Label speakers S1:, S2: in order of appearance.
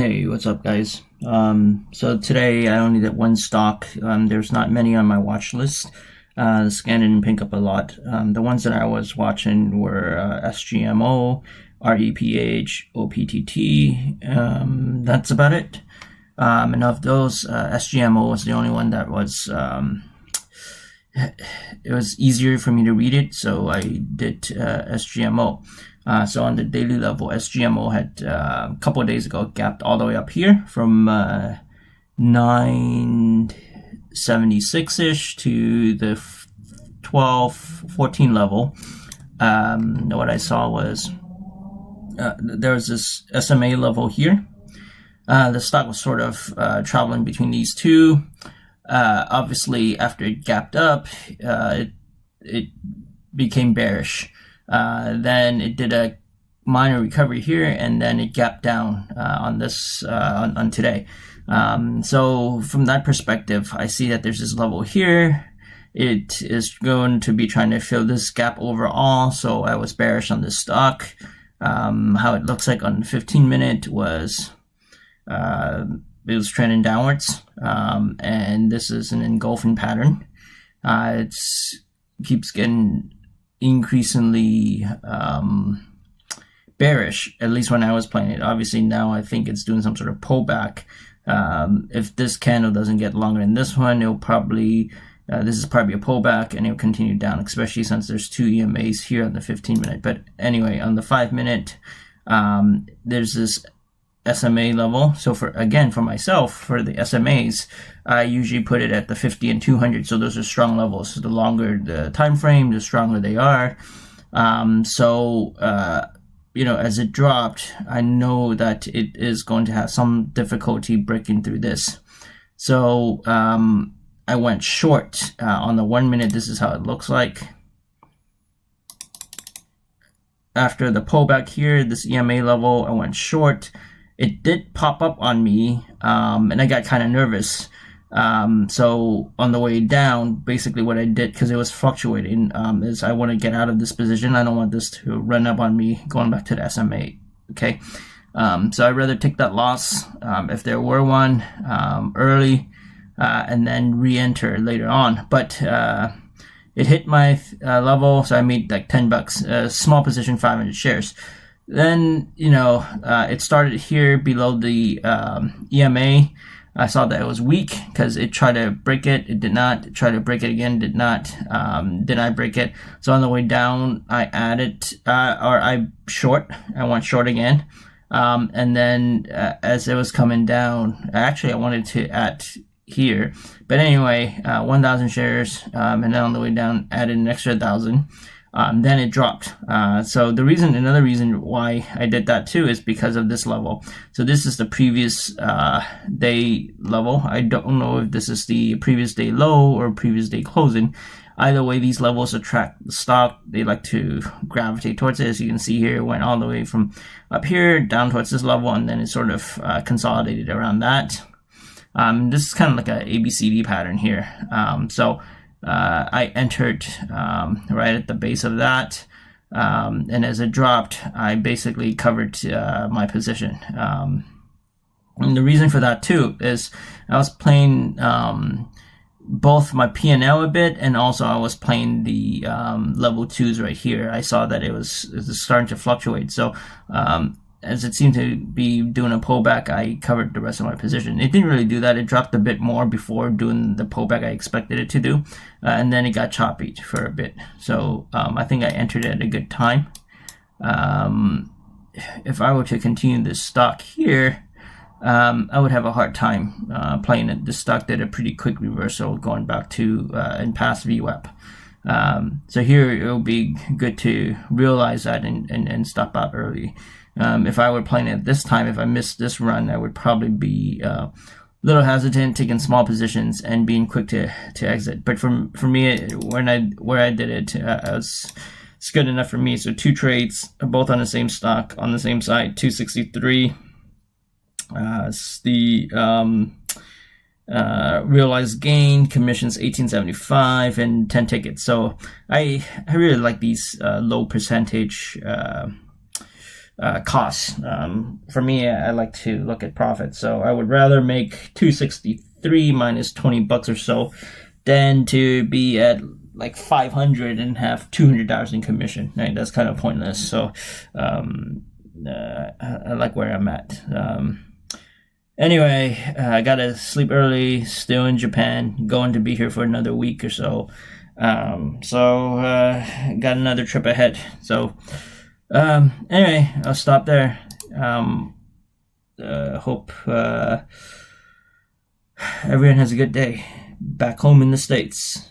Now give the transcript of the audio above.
S1: Hey, what's up, guys? So today I only did one stock. There's not many on my watch list. The scan didn't pick up a lot. The ones that I was watching were SGMO, REPH, OPTT. That's about it. And of those, SGMO was the only one that was. It was easier for me to read it, so I did SGMO. So on the daily level, SGMO had a couple of days ago gapped all the way up here from 976-ish to the 14 level. What I saw was there was this SMA level here. The stock was sort of traveling between these two. Obviously, after it gapped up, it became bearish. Then it did a minor recovery here, and then it gapped down on this on today. So from that perspective, I see that there's this level here. It is going to be trying to fill this gap overall. So I was bearish on this stock. How it looks like on the 15-minute was it was trending downwards, and this is an engulfing pattern. It keeps getting increasingly bearish, at least when I was playing it. Obviously now I think it's doing some sort of pullback. If this candle doesn't get longer than this one, it'll probably this is probably a pullback, and it'll continue down, especially since there's two EMAs here on the 15-minute. But anyway, on the 5-minute, there's this SMA level. So for myself, for the SMAs, I usually put it at the 50 and 200. So those are strong levels. So the longer the time frame, the stronger they are. As it dropped, I know that it is going to have some difficulty breaking through this. So I went short on the 1 minute. This is how it looks like. After the pullback here, this EMA level, I went short. It did pop up on me, and I got kind of nervous. So on the way down, basically what I did, because it was fluctuating, is I want to get out of this position. I don't want this to run up on me going back to the SMA. Okay, so I'd rather take that loss if there were one early, and then re-enter later on. But it hit my level, so I made like $10. Small position, 500 shares. Then, it started here below the EMA. I saw that it was weak because it tried to break it. It did not. It tried to break it again. Did not. Did not break it. So on the way down, I added, I went short again. And then as it was coming down, actually I wanted to add here. But anyway, 1,000 shares. And then on the way down, added an extra 1,000. Then it dropped. So another reason why I did that too is because of this level. So this is the previous day level. I don't know if this is the previous day low or previous day closing. Either way, these levels attract the stock. They like to gravitate towards it. As you can see here, it went all the way from up here down towards this level, and then it sort of consolidated around that. This is kind of like a ABCD pattern here. I entered right at the base of that, and as it dropped, I basically covered my position. And the reason for that too is I was playing both my P&L a bit, and also I was playing the level 2s right here. I saw that it was starting to fluctuate. So as it seemed to be doing a pullback, I covered the rest of my position. It didn't really do that. It dropped a bit more before doing the pullback I expected it to do. And then it got choppy for a bit. So I think I entered it at a good time. If I were to continue this stock here, I would have a hard time playing it. This stock did a pretty quick reversal going back to and past VWAP. So here it will be good to realize that and stop out early. If I were playing it this time, if I missed this run, I would probably be a little hesitant, taking small positions and being quick to exit. But for me, where I did it, it's good enough for me. So 2 trades, both on the same stock, on the same side, 263. It's the realized gain, commissions 1875, and 10 tickets. So I really like these low percentage costs. For me, I like to look at profit, so I would rather make 263 minus $20 or so than to be at like 500 and have $200 in commission. Right, that's kind of pointless. So I like where I'm at. Anyway, I gotta sleep early. Still in Japan. Going to be here for another week or so. Got another trip ahead. So anyway, I'll stop there. Hope everyone has a good day back home in the States.